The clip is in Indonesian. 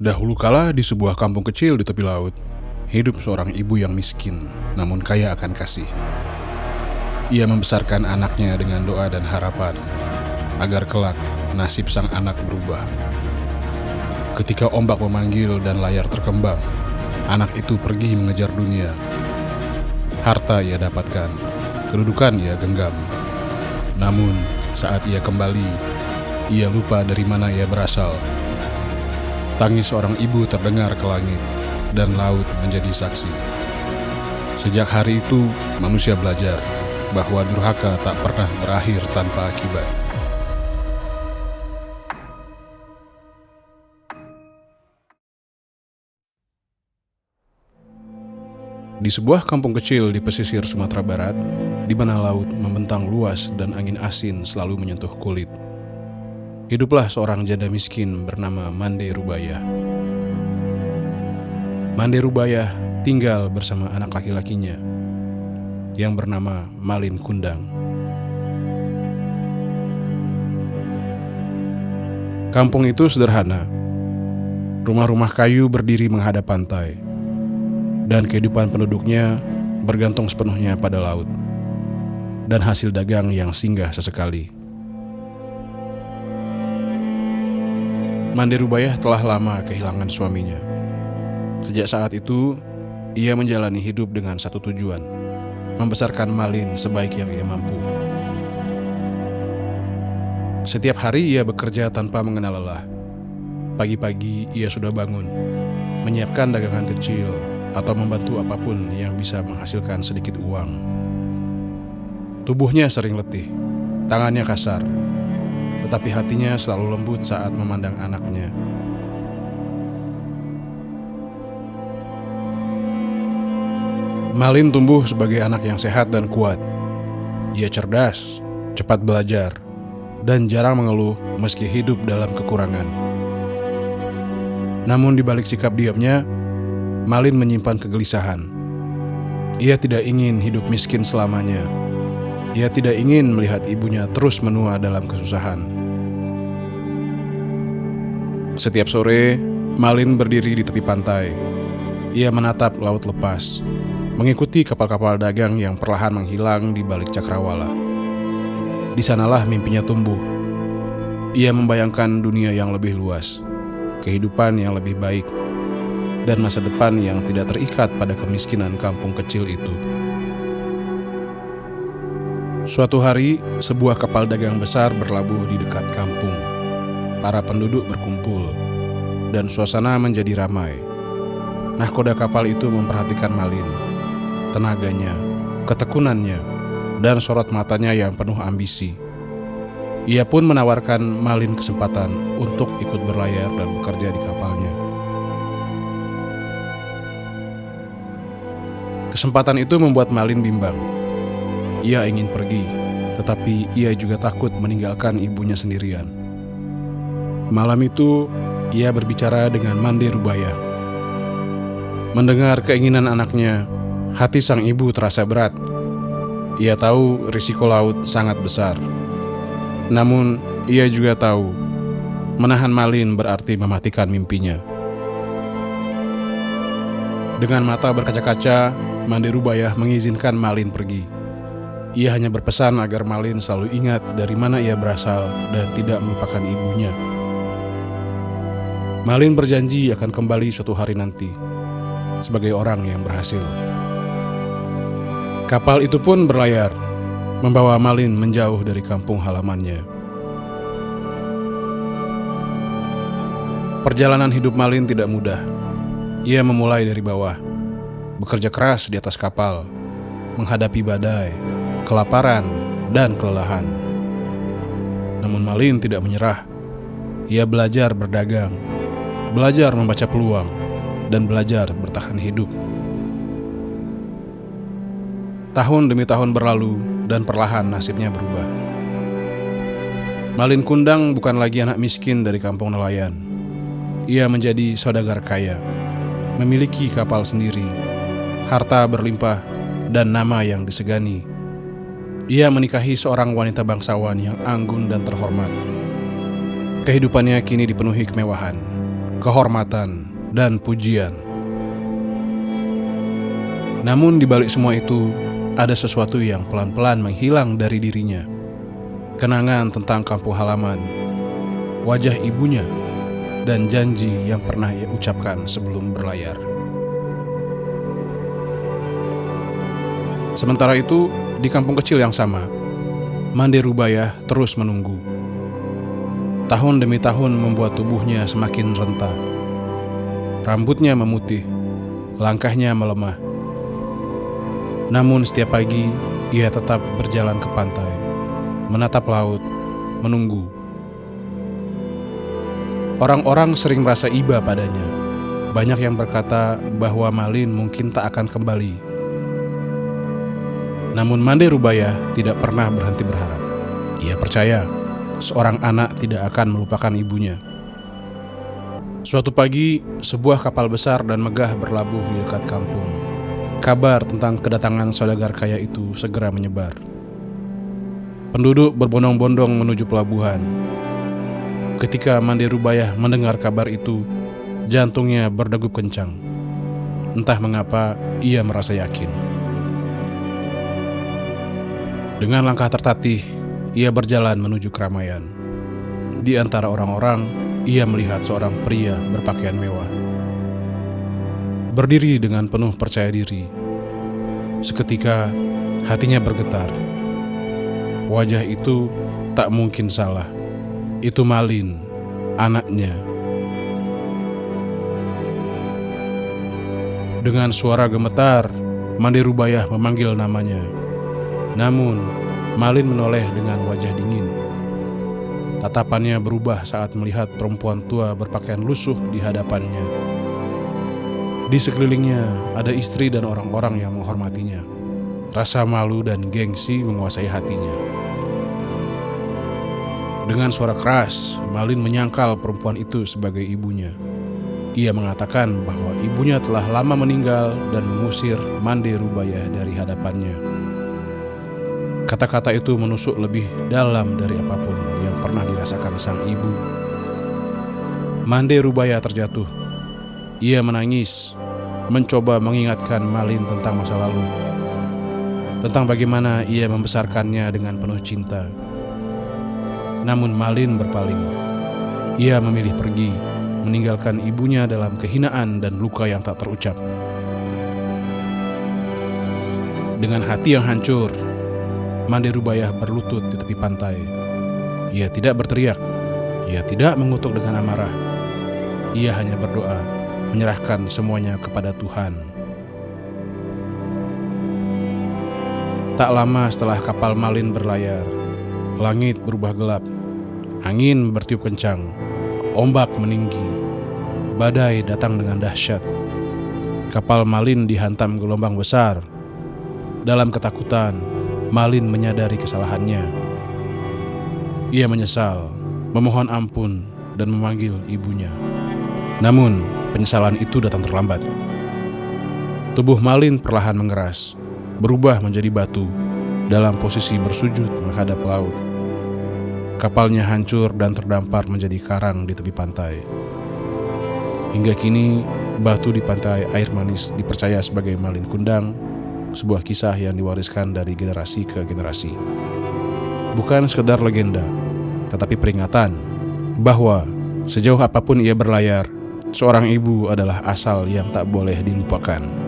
Dahulu kala di sebuah kampung kecil di tepi laut, hidup seorang ibu yang miskin, namun kaya akan kasih. Ia membesarkan anaknya dengan doa dan harapan, agar kelak nasib sang anak berubah. Ketika ombak memanggil dan layar terkembang, anak itu pergi mengejar dunia. Harta ia dapatkan, kedudukan ia genggam. Namun, saat ia kembali, ia lupa dari mana ia berasal. Tangis seorang ibu terdengar ke langit, dan laut menjadi saksi. Sejak hari itu, manusia belajar bahwa durhaka tak pernah berakhir tanpa akibat. Di sebuah kampung kecil di pesisir Sumatera Barat, di mana laut membentang luas dan angin asin selalu menyentuh kulit, hiduplah seorang janda miskin bernama Mande Rubayah. Mande Rubayah tinggal bersama anak laki-lakinya yang bernama Malin Kundang. Kampung itu sederhana. Rumah-rumah kayu berdiri menghadap pantai, dan kehidupan penduduknya bergantung sepenuhnya pada laut dan hasil dagang yang singgah sesekali. Mande Rubayah telah lama kehilangan suaminya. Sejak saat itu, ia menjalani hidup dengan satu tujuan, membesarkan Malin sebaik yang ia mampu. Setiap hari ia bekerja tanpa mengenal lelah. Pagi-pagi ia sudah bangun, menyiapkan dagangan kecil atau membantu apapun yang bisa menghasilkan sedikit uang. Tubuhnya sering letih, tangannya kasar, tetapi hatinya selalu lembut saat memandang anaknya. Malin tumbuh sebagai anak yang sehat dan kuat. Ia cerdas, cepat belajar, dan jarang mengeluh meski hidup dalam kekurangan. Namun di balik sikap diamnya, Malin menyimpan kegelisahan. Ia tidak ingin hidup miskin selamanya. Ia tidak ingin melihat ibunya terus menua dalam kesusahan. Setiap sore, Malin berdiri di tepi pantai. Ia menatap laut lepas, mengikuti kapal-kapal dagang yang perlahan menghilang di balik cakrawala. Di sanalah mimpinya tumbuh. Ia membayangkan dunia yang lebih luas, kehidupan yang lebih baik, dan masa depan yang tidak terikat pada kemiskinan kampung kecil itu. Suatu hari, sebuah kapal dagang besar berlabuh di dekat kampung. Para penduduk berkumpul, dan suasana menjadi ramai. Nahkoda kapal itu memperhatikan Malin, tenaganya, ketekunannya, dan sorot matanya yang penuh ambisi. Ia pun menawarkan Malin kesempatan untuk ikut berlayar dan bekerja di kapalnya. Kesempatan itu membuat Malin bimbang. Ia ingin pergi, tetapi ia juga takut meninggalkan ibunya sendirian. Malam itu, ia berbicara dengan Mande Rubayah. Mendengar keinginan anaknya, hati sang ibu terasa berat. Ia tahu risiko laut sangat besar. Namun, ia juga tahu menahan Malin berarti mematikan mimpinya. Dengan mata berkaca-kaca, Mande Rubayah mengizinkan Malin pergi. Ia hanya berpesan agar Malin selalu ingat dari mana ia berasal dan tidak melupakan ibunya. Malin berjanji akan kembali suatu hari nanti sebagai orang yang berhasil. Kapal itu pun berlayar, membawa Malin menjauh dari kampung halamannya. Perjalanan hidup Malin tidak mudah. Ia memulai dari bawah, bekerja keras di atas kapal, menghadapi badai, kelaparan, dan kelelahan. Namun Malin tidak menyerah. Ia belajar berdagang, belajar membaca peluang, dan belajar bertahan hidup. Tahun demi tahun berlalu, dan perlahan nasibnya berubah. Malin Kundang bukan lagi anak miskin dari kampung nelayan. Ia menjadi saudagar kaya, memiliki kapal sendiri, harta berlimpah, dan nama yang disegani. Ia menikahi seorang wanita bangsawan yang anggun dan terhormat. Kehidupannya kini dipenuhi kemewahan. kehormatan, dan pujian. Namun di balik semua itu, ada sesuatu yang pelan-pelan menghilang dari dirinya. Kenangan tentang kampung halaman, wajah ibunya, dan janji yang pernah ia ucapkan sebelum berlayar. Sementara itu, di kampung kecil yang sama, Mande Rubayah terus menunggu. Tahun demi tahun membuat tubuhnya semakin renta. Rambutnya memutih, langkahnya melemah. Namun setiap pagi, ia tetap berjalan ke pantai, menatap laut, menunggu. Orang-orang sering merasa iba padanya. Banyak yang berkata bahwa Malin mungkin tak akan kembali. Namun Mande Rubayah tidak pernah berhenti berharap. Ia percaya seorang anak tidak akan melupakan ibunya. Suatu pagi, sebuah kapal besar dan megah berlabuh di dekat kampung. Kabar tentang kedatangan saudagar kaya itu segera menyebar. Penduduk berbondong-bondong menuju pelabuhan. Ketika Mande Rubayah mendengar kabar itu, jantungnya berdegup kencang. Entah mengapa, ia merasa yakin. Dengan langkah tertatih, ia berjalan menuju keramaian. Di antara orang-orang, ia melihat seorang pria berpakaian mewah. Berdiri dengan penuh percaya diri. Seketika, hatinya bergetar. Wajah itu tak mungkin salah. Itu Malin, anaknya. Dengan suara gemetar, Mande Rubayah memanggil namanya. Namun, Malin menoleh dengan wajah dingin. Tatapannya berubah saat melihat perempuan tua berpakaian lusuh di hadapannya. Di sekelilingnya ada istri dan orang-orang yang menghormatinya. Rasa malu dan gengsi menguasai hatinya. Dengan suara keras, Malin menyangkal perempuan itu sebagai ibunya. Ia mengatakan bahwa ibunya telah lama meninggal dan mengusir Mande Rubayah dari hadapannya. Kata-kata itu menusuk lebih dalam dari apapun yang pernah dirasakan sang ibu. Mande Rubayah terjatuh. Ia menangis, mencoba mengingatkan Malin tentang masa lalu, tentang bagaimana ia membesarkannya dengan penuh cinta. Namun Malin berpaling. Ia memilih pergi, meninggalkan ibunya dalam kehinaan dan luka yang tak terucap. Dengan hati yang hancur, Mande Rubayah berlutut di tepi pantai. Ia tidak berteriak. Ia tidak mengutuk dengan amarah. Ia hanya berdoa, menyerahkan semuanya kepada Tuhan. Tak lama setelah kapal Malin berlayar, langit berubah gelap. Angin bertiup kencang. Ombak meninggi. Badai datang dengan dahsyat. Kapal Malin dihantam gelombang besar. Dalam ketakutan, Malin menyadari kesalahannya. Ia menyesal, memohon ampun, dan memanggil ibunya. Namun, penyesalan itu datang terlambat. Tubuh Malin perlahan mengeras, berubah menjadi batu, dalam posisi bersujud menghadap laut. Kapalnya hancur dan terdampar menjadi karang di tepi pantai. Hingga kini, batu di pantai Air Manis dipercaya sebagai Malin Kundang, sebuah kisah yang diwariskan dari generasi ke generasi. Bukan sekedar legenda, tetapi peringatan bahwa sejauh apapun ia berlayar, seorang ibu adalah asal yang tak boleh dilupakan.